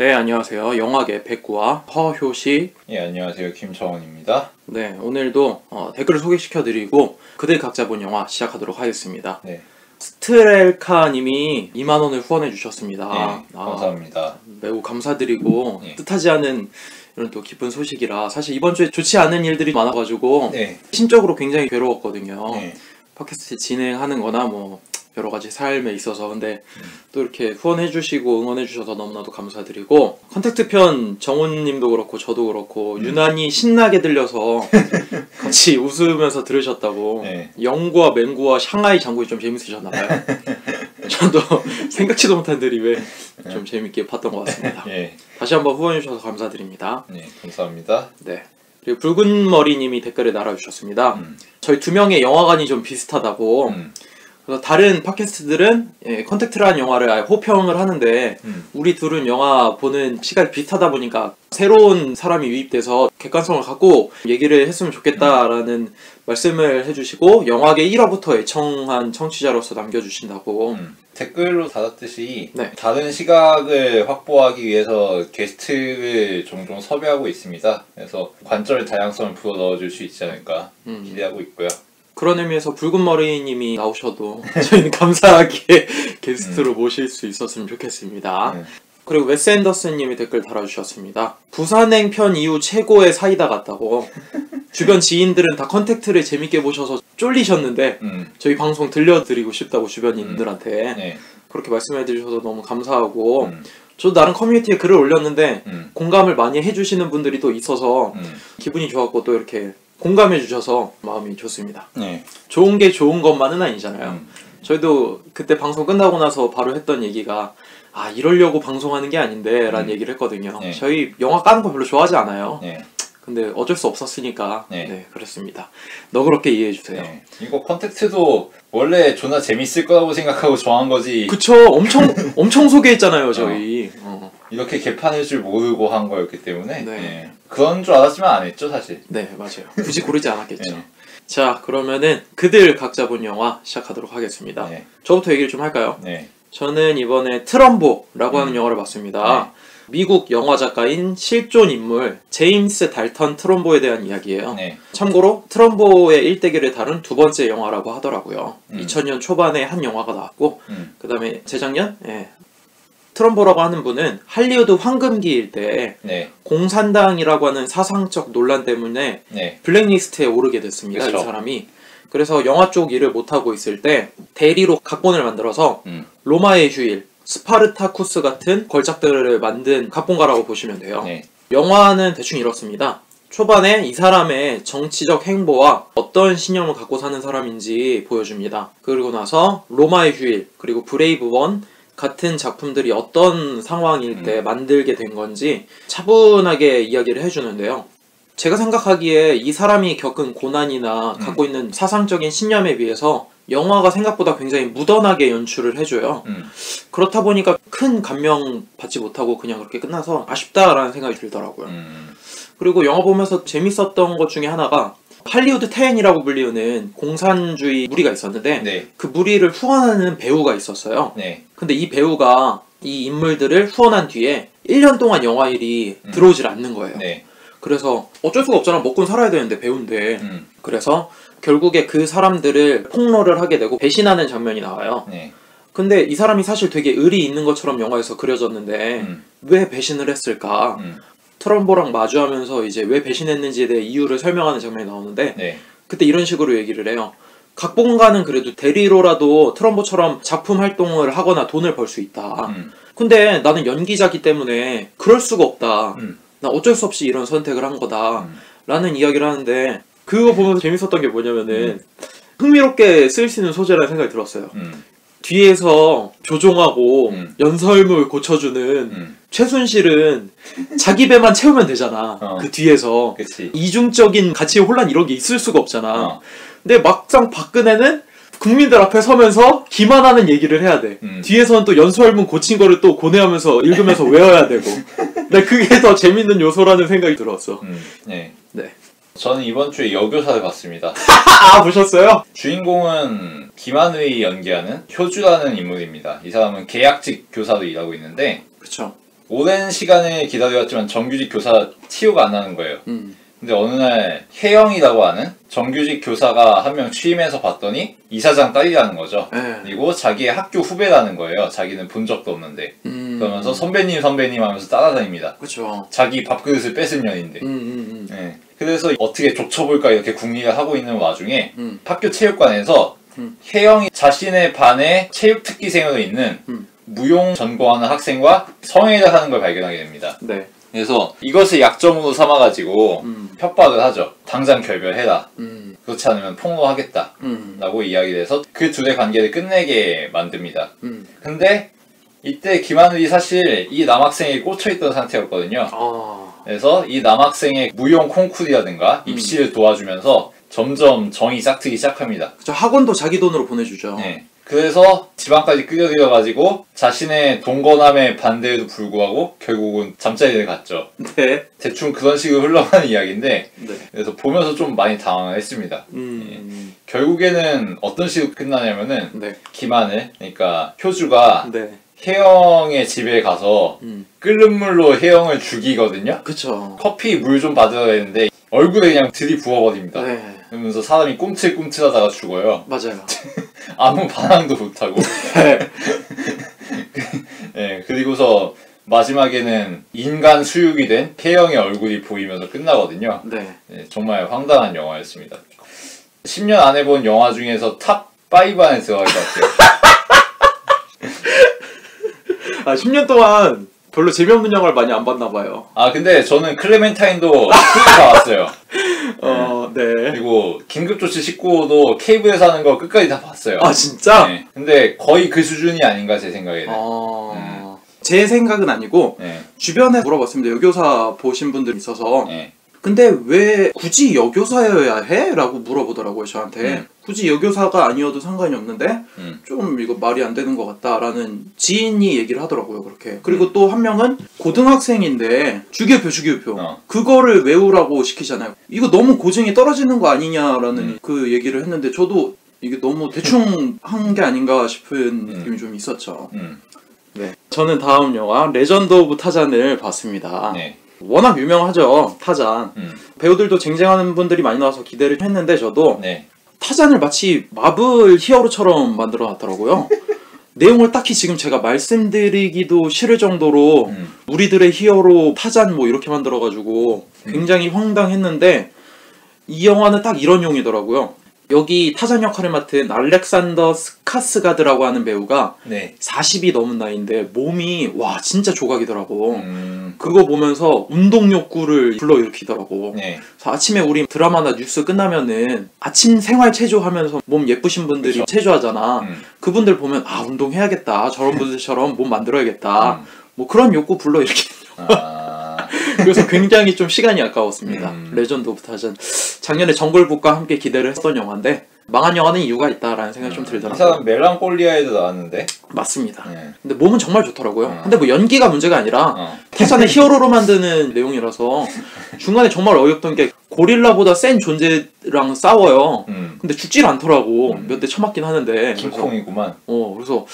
네, 안녕하세요. 영화계 백구와 허효시. 예, 안녕하세요. 김정원입니다. 네, 오늘도 댓글을 소개시켜드리고 그들 각자 본 영화 시작하도록 하겠습니다. 네, 스트렐카님이 2만원을 후원해주셨습니다. 네, 감사합니다. 매우 감사드리고 네. 뜻하지 않은 이런 또 기쁜 소식이라 사실 이번 주에 좋지 않은 일들이 많아가지고 네, 심적으로 굉장히 괴로웠거든요. 네, 팟캐스트 진행하는 거나 뭐 여러 가지 삶에 있어서. 근데 또 이렇게 후원해주시고 응원해주셔서 너무나도 감사드리고, 컨택트 편 정훈님도 그렇고 저도 그렇고 유난히 신나게 들려서 같이 웃으면서 들으셨다고. 네. 영구와 맹구와 샹하이 장군이 좀 재밌으셨나봐요. 저도 생각지도 못한 드립에 좀 재밌게 봤던 것 같습니다. 예, 다시 한번 후원해주셔서 감사드립니다. 네, 감사합니다. 네. 그리고 붉은 머리님이 댓글을 달아주셨습니다. 저희 두 명의 영화관이 좀 비슷하다고. 그래서 다른 팟캐스트들은 컨택트라는 영화를 아예 호평을 하는데 우리 둘은 영화 보는 시간이 비슷하다 보니까 새로운 사람이 유입돼서 객관성을 갖고 얘기를 했으면 좋겠다라는 말씀을 해주시고, 영화계 1화부터 애청한 청취자로서 남겨주신다고. 댓글로 달았듯이 네. 다른 시각을 확보하기 위해서 게스트를 종종 섭외하고 있습니다. 그래서 관절 다양성을 불어 넣어줄 수 있지 않을까 기대하고 있고요. 그런 의미에서 붉은 머리님이 나오셔도 저희는 감사하게 게스트로 모실 수 있었으면 좋겠습니다. 그리고 웨스 앤더슨님이 댓글 달아주셨습니다. 부산행 편 이후 최고의 사이다 같다고. 주변 지인들은 다 컨택트를 재밌게 보셔서 쫄리셨는데 저희 방송 들려드리고 싶다고 주변인들한테 네, 그렇게 말씀해 주셔서 너무 감사하고, 저도 나름 커뮤니티에 글을 올렸는데 공감을 많이 해주시는 분들이 또 있어서 기분이 좋았고, 또 이렇게 공감해 주셔서 마음이 좋습니다. 네, 좋은 게 좋은 것만은 아니잖아요. 저희도 그때 방송 끝나고 나서 바로 했던 얘기가, 아, 이러려고 방송하는 게 아닌데 라는 얘기를 했거든요. 네. 저희 영화 까는 거 별로 좋아하지 않아요. 네, 근데 어쩔 수 없었으니까 네. 그렇습니다. 너그럽게 이해해 주세요. 네. 이거 컨택트도 원래 존나 재밌을 거라고 생각하고 정한 거지. 그쵸. 엄청 소개했잖아요, 저희. 이렇게 개판일 줄 모르고 한 거였기 때문에 네. 네. 그런 줄 알았지만 안 했죠, 사실. 네, 맞아요. 굳이 고르지 않았겠죠. 네. 자, 그러면은 그들 각자 본 영화 시작하도록 하겠습니다. 네. 저부터 얘기를 좀 할까요? 네. 저는 이번에 트럼보라고 하는 영화를 봤습니다. 미국 영화 작가인 실존 인물 제임스 달턴 트럼보에 대한 이야기예요. 네. 참고로 트럼보의 일대기를 다룬 두 번째 영화라고 하더라고요. 2000년 초반에 한 영화가 나왔고, 그 다음에 재작년? 트럼보라고 하는 분은 할리우드 황금기일 때 네. 공산당이라고 하는 사상적 논란 때문에 네. 블랙리스트에 오르게 됐습니다. 그쵸. 이 사람이. 그래서 영화 쪽 일을 못하고 있을 때 대리로 각본을 만들어서 로마의 휴일, 스파르타쿠스 같은 걸작들을 만든 각본가라고 보시면 돼요. 네. 영화는 대충 이렇습니다. 초반에 이 사람의 정치적 행보와 어떤 신념을 갖고 사는 사람인지 보여줍니다. 그리고 나서 로마의 휴일, 그리고 브레이브 원 같은 작품들이 어떤 상황일 때 만들게 된 건지 차분하게 이야기를 해주는데요. 제가 생각하기에 이 사람이 겪은 고난이나 갖고 있는 사상적인 신념에 비해서 영화가 생각보다 굉장히 무던하게 연출을 해줘요. 그렇다 보니까 큰 감명 받지 못하고 그냥 그렇게 끝나서 아쉽다라는 생각이 들더라고요. 그리고 영화 보면서 재밌었던 것 중에 하나가 할리우드 10이라고 불리우는 공산주의 무리가 있었는데 네. 그 무리를 후원하는 배우가 있었어요. 네. 근데 이 배우가 이 인물들을 후원한 뒤에 1년 동안 영화일이 들어오질 않는 거예요. 네. 그래서 어쩔 수가 없잖아. 먹고는 살아야 되는데 배우인데. 그래서 결국에 그 사람들을 폭로를 하게 되고 배신하는 장면이 나와요. 네. 근데 이 사람이 사실 되게 의리 있는 것처럼 영화에서 그려졌는데 왜 배신을 했을까? 트럼보랑 마주하면서 이제 왜 배신했는지에 대해 이유를 설명하는 장면이 나오는데 네. 그때 이런 식으로 얘기를 해요. 각본가는 그래도 대리로라도 트럼보처럼 작품 활동을 하거나 돈을 벌 수 있다. 근데 나는 연기자기 때문에 그럴 수가 없다. 나 어쩔 수 없이 이런 선택을 한 거다. 라는 이야기를 하는데, 그거 보면서 재밌었던 게 뭐냐면은 흥미롭게 쓸 수 있는 소재라는 생각이 들었어요. 뒤에서 조종하고 연설물 고쳐주는 최순실은 자기 배만 채우면 되잖아. 그 뒤에서. 그치. 이중적인 가치의 혼란 이런 게 있을 수가 없잖아. 근데 막상 박근혜는 국민들 앞에 서면서 기만하는 얘기를 해야 돼. 뒤에서는 또 연설문 고친 거를 또 고뇌하면서 읽으면서 외워야 되고. 근데 그게 더 재밌는 요소라는 생각이 들었어. 네. 네. 저는 이번 주에 여교사를 봤습니다. 아, 보셨어요? 주인공은 김한의 연기하는 효주라는 인물입니다. 이 사람은 계약직 교사로 일하고 있는데 그쵸. 오랜 시간을 기다려왔지만 정규직 교사 티오가 안 나는 거예요. 근데 어느 날 혜영이라고 하는 정규직 교사가 한 명 취임해서 봤더니 이사장 딸이라는 거죠. 그리고 자기의 학교 후배라는 거예요. 자기는 본 적도 없는데. 그러면서 선배님 하면서 따라다닙니다. 그렇죠. 자기 밥그릇을 뺏은 년인데. 네. 그래서 어떻게 족쳐볼까 이렇게 궁리를 하고 있는 와중에 학교 체육관에서 혜영이 자신의 반에 체육특기생으로 있는 무용 전공하는 학생과 성애를 하는 걸 발견하게 됩니다. 네. 그래서 이것을 약점으로 삼아가지고 협박을 하죠. 당장 결별해라. 그렇지 않으면 폭로하겠다. 라고 이야기를 해서 그 둘의 관계를 끝내게 만듭니다. 근데 이때 김하늘이 사실 이 남학생에 꽂혀있던 상태였거든요. 그래서 이 남학생의 무용 콩쿠르라든가 입시를 도와주면서 점점 정이 싹트기 시작합니다. 그쵸, 학원도 자기 돈으로 보내주죠. 네. 그래서 지방까지 끌어들여가지고 자신의 동거남의 반대에도 불구하고 결국은 잠자리를 갔죠. 네. 대충 그런 식으로 흘러가는 이야기인데 네. 그래서 보면서 좀 많이 당황을 했습니다. 결국에는 어떤 식으로 끝나냐면은 네. 김하늘, 그러니까 효주가 네. 혜영의 집에 가서 끓는 물로 혜영을 죽이거든요. 그쵸. 커피 물 좀 받으라 했는데 얼굴에 그냥 들이부어버립니다. 네. 그러면서 사람이 꿈틀꿈틀하다가 죽어요. 맞아요. 아무 반항도 못하고. 네, 그리고서 마지막에는 인간 수육이 된 혜영의 얼굴이 보이면서 끝나거든요. 네. 네, 정말 황당한 영화였습니다. 10년 안에 본 영화 중에서 탑 5 안에 들어갈 것 같아요. 10년 동안 별로 재미없는 영화를 많이 안 봤나 봐요. 아 근데 저는 클레멘타인도 풀로 다 봤어요. 네. 그리고 긴급조치 19호도 케이블에서 하는 거 끝까지 다 봤어요. 아 진짜? 네. 근데 거의 그 수준이 아닌가 제 생각에는. 제 생각은 아니고 네. 주변에 물어봤습니다. 여교사 보신 분들이 있어서 네. 근데 왜 굳이 여교사여야 해? 라고 물어보더라고요 저한테. 굳이 여교사가 아니어도 상관이 없는데 좀 이거 말이 안 되는 것 같다라는 지인이 얘기를 하더라고요 그렇게. 그리고 또 한 명은 고등학생인데 주기율표 그거를 외우라고 시키잖아요. 이거 너무 고증이 떨어지는 거 아니냐라는 그 얘기를 했는데 저도 이게 너무 대충 한 게 아닌가 싶은 느낌이 좀 있었죠. 네. 저는 다음 영화 레전드 오브 타잔을 봤습니다. 네. 워낙 유명하죠 타잔. 배우들도 쟁쟁하는 분들이 많이 나와서 기대를 했는데 저도 네. 타잔을 마치 마블 히어로처럼 만들어 놨더라고요. 내용을 딱히 지금 제가 말씀드리기도 싫을 정도로 우리들의 히어로 타잔 뭐 이렇게 만들어가지고 굉장히 황당했는데 이 영화는 딱 이런 용이더라고요. 여기 타잔 역할을 맡은 알렉산더 스카스가드라고 하는 배우가 네. 40이 넘은 나이인데 몸이 와 진짜 조각이더라고. 그거 보면서 운동 욕구를 불러일으키더라고. 네. 그래서 아침에 우리 드라마나 뉴스 끝나면은 아침 생활 체조하면서 몸 예쁘신 분들이 그쵸. 체조하잖아. 그분들 보면 아 운동해야겠다. 저런 분들처럼 몸 만들어야겠다. 뭐 그런 욕구 불러일으키더라고. 그래서 굉장히 좀 시간이 아까웠습니다. 레전드 오브 타잔. 작년에 정글북과 함께 기대를 했던 영화인데 망한 영화는 이유가 있다라는 생각이 좀 이 들더라고요. 사람 멜랑콜리아에도 나왔는데. 맞습니다. 네. 근데 몸은 정말 좋더라고요. 근데 뭐 연기가 문제가 아니라 타잔을 히어로로 만드는 내용이라서 중간에 정말 어이없던 게 고릴라보다 센 존재랑 싸워요. 근데 죽질 않더라고. 몇 대 쳐맞긴 하는데. 킹콩이구만. 그래서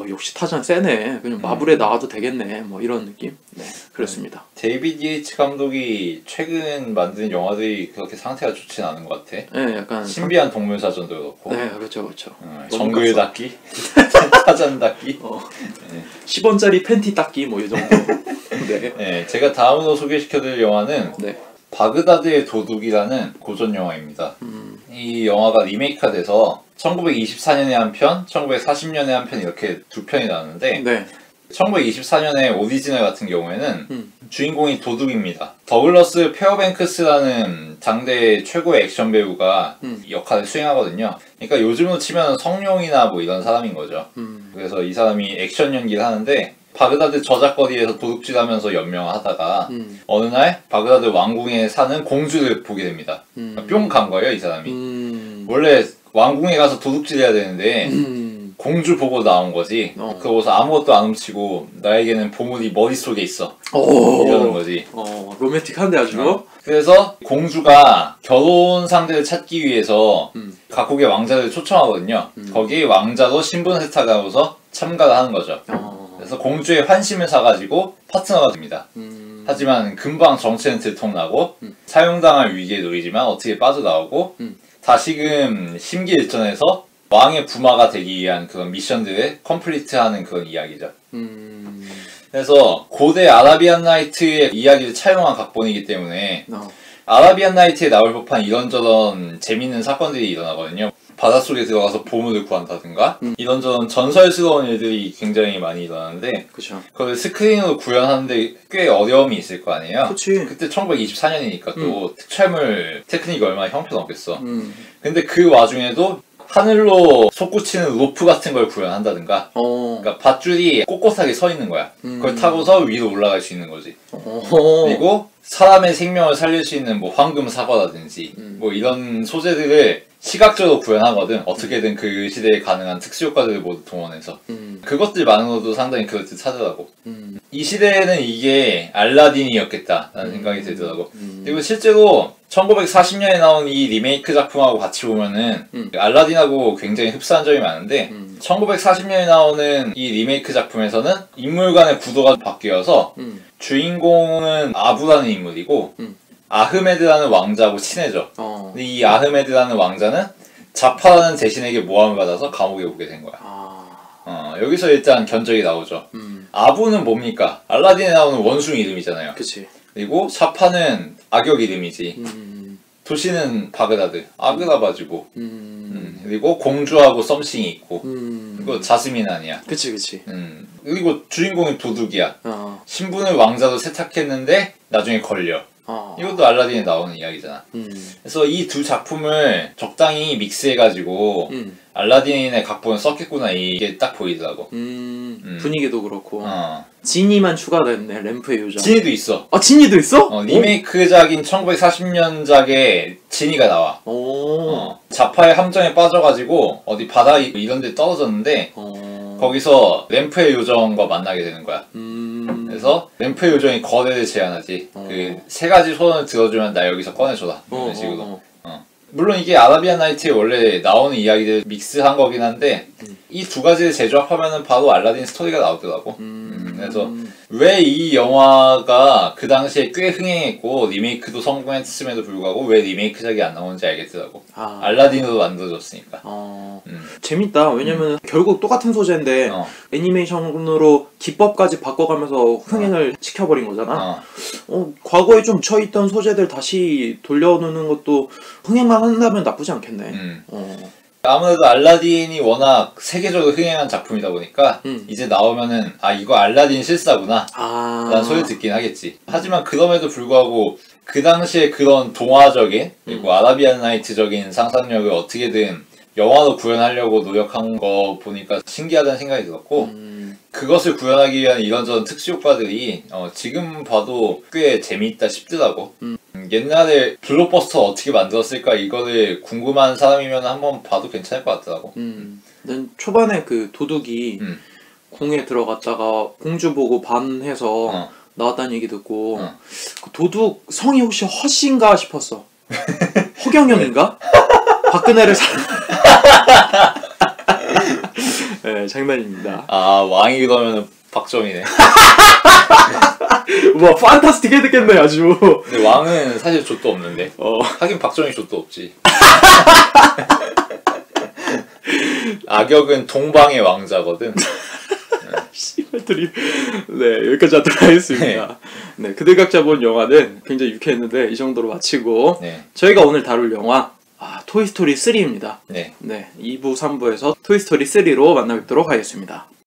역시 타잔 세네. 그냥 마블에 나와도 되겠네. 뭐 이런 느낌. 네, 그렇습니다. 데이비드 예이츠 감독이 최근 만든 영화들이 그렇게 상태가 좋진 않은 것 같아. 네, 약간 신비한 동물사전도 그렇고. 네, 그렇죠. 정글 닦기, 타잔 닦기. 10원짜리 팬티 닦기 뭐 이 정도. 네. 네, 제가 다음으로 소개시켜드릴 영화는 네. 바그다드의 도둑이라는 고전 영화입니다. 이 영화가 리메이크가 돼서 1924년에 한 편, 1940년에 한 편 이렇게 두 편이 나왔는데 네. 1924년의 오리지널 같은 경우에는 주인공이 도둑입니다. 더글러스 페어뱅크스라는 당대 최고의 액션 배우가 역할을 수행하거든요. 그러니까 요즘으로 치면 성룡이나 뭐 이런 사람인 거죠. 그래서 이 사람이 액션 연기를 하는데 바그다드 저작거리에서 도둑질하면서 연명하다가 어느 날 바그다드 왕궁에 사는 공주를 보게 됩니다. 뿅 간 거예요, 이 사람이. 원래 왕궁에 가서 도둑질해야 되는데 공주 보고 나온 거지. 그러고서 아무것도 안 훔치고 나에게는 보물이 머릿속에 있어. 이러는 거지. 로맨틱한데 아주. 그래서 공주가 결혼 상대를 찾기 위해서 각국의 왕자를 초청하거든요. 거기 왕자로 신분 세탁하고서 참가를 하는 거죠. 그래서 공주의 환심을 사가지고 파트너가 됩니다. 하지만 금방 정체는 들통나고 사용당할 위기에 놓이지만 어떻게 빠져나오고 다시금 심기일전에서 왕의 부마가 되기 위한 그런 미션들을 컴플리트하는 그런 이야기죠. 그래서 고대 아라비안 나이트의 이야기를 차용한 각본이기 때문에 아라비안 나이트에 나올 법한 이런저런 재밌는 사건들이 일어나거든요. 바닷속에 들어가서 보물을 구한다든가 이런저런 전설스러운 일들이 굉장히 많이 일어나는데 그쵸. 그걸 스크린으로 구현하는데 꽤 어려움이 있을 거 아니에요? 그치. 그때 1924년이니까 또 특촬물 테크닉이 얼마나 형편없겠어. 근데 그 와중에도 하늘로 솟구치는 로프 같은 걸 구현한다든가 그러니까 밧줄이 꼿꼿하게 서 있는 거야. 그걸 타고서 위로 올라갈 수 있는 거지. 그리고 사람의 생명을 살릴 수 있는 뭐 황금 사과라든지 뭐 이런 소재들을 시각적으로 구현하거든. 어떻게든 그 시대에 가능한 특수효과들을 모두 동원해서 그것들만으로도 상당히 그럴듯하더라고. 이 시대에는 이게 알라딘이었겠다라는 생각이 들더라고. 그리고 실제로 1940년에 나온 이 리메이크 작품하고 같이 보면은 알라딘하고 굉장히 흡사한 점이 많은데 1940년에 나오는 이 리메이크 작품에서는 인물 간의 구도가 바뀌어서 주인공은 아부라는 인물이고 아흐메드라는 왕자하고 친해져. 근데 이 아흐메드라는 왕자는 자파라는 대신에게 모함을 받아서 감옥에 오게 된 거야. 여기서 일단 견적이 나오죠. 아부는 뭡니까? 알라딘에 나오는 원숭이 이름이잖아요. 그치. 그리고 샤파는 악역 이름이지. 도시는 바그다드, 아그라바지고. 그리고 공주하고 썸씽이 있고. 그리고 자스민 아니야. 그치. 그리고 주인공이 도둑이야. 신분을 왕자로 세탁했는데 나중에 걸려. 이것도 알라딘에 나오는 이야기잖아. 그래서 이 두 작품을 적당히 믹스해가지고 알라딘의 각본을 썼겠구나 이게 딱 보이더라고. 분위기도 그렇고. 지니만 추가됐네. 램프의 요정. 지니도 있어. 지니도 있어? 리메이크작인 1940년작에 지니가 나와. 자파의 함정에 빠져가지고 어디 바다 이런 데 떨어졌는데 거기서 램프의 요정과 만나게 되는 거야. 그래서 램프의 요정이 거래를 제안하지. 그 세 가지 소원을 들어주면 나 여기서 꺼내줘라. 이런 식으로. 물론 이게 아라비안 나이트에 원래 나오는 이야기들 믹스한 거긴 한데 이 두 가지를 재조합하면은 바로 알라딘 스토리가 나오더라고. 그래서 왜 이 영화가 그 당시에 꽤 흥행했고 리메이크도 성공했음에도 불구하고 왜 리메이크작이 안 나오는지 알겠더라고. 알라딘으로 만들어졌으니까. 재밌다. 왜냐면 결국 똑같은 소재인데 애니메이션으로 기법까지 바꿔가면서 흥행을 시켜버린 거잖아. 과거에 좀 묻혀있던 소재들 다시 돌려놓는 것도 흥행만 한다면 나쁘지 않겠네. 아무래도 알라딘이 워낙 세계적으로 흥행한 작품이다 보니까 이제 나오면은 이거 알라딘 실사구나 라는 소리 듣긴 하겠지. 하지만 그럼에도 불구하고 그 당시에 그런 동화적인 그리고 아라비안 나이트적인 상상력을 어떻게든 영화로 구현하려고 노력한 거 보니까 신기하다는 생각이 들었고 그것을 구현하기 위한 이런저런 특수효과들이 지금 봐도 꽤 재미있다 싶더라고. 옛날에 블록버스터 어떻게 만들었을까 이거를 궁금한 사람이면 한번 봐도 괜찮을 것 같더라고. 난 초반에 그 도둑이 궁에 들어갔다가 공주 보고 반해서 나왔다는 얘기 듣고 그 도둑 성이 혹시 허씨인가 싶었어. 허경영인가? 박근혜를 네, 장난입니다. 왕이 그러면은 박정희네. 뭐 판타스틱 해듣겠네 아주. 근데 왕은 사실 족도 없는데. 하긴 박정희 족도 없지. 악역은 동방의 왕자거든. 씨발들이. 네, 여기까지 하도록 하겠습니다. 네, 그들 각자 본 영화는 굉장히 유쾌했는데 이 정도로 마치고 저희가 오늘 다룰 영화 토이스토리 3입니다. 네, 2부, 3부에서 토이스토리 3로 만나 뵙도록 하겠습니다.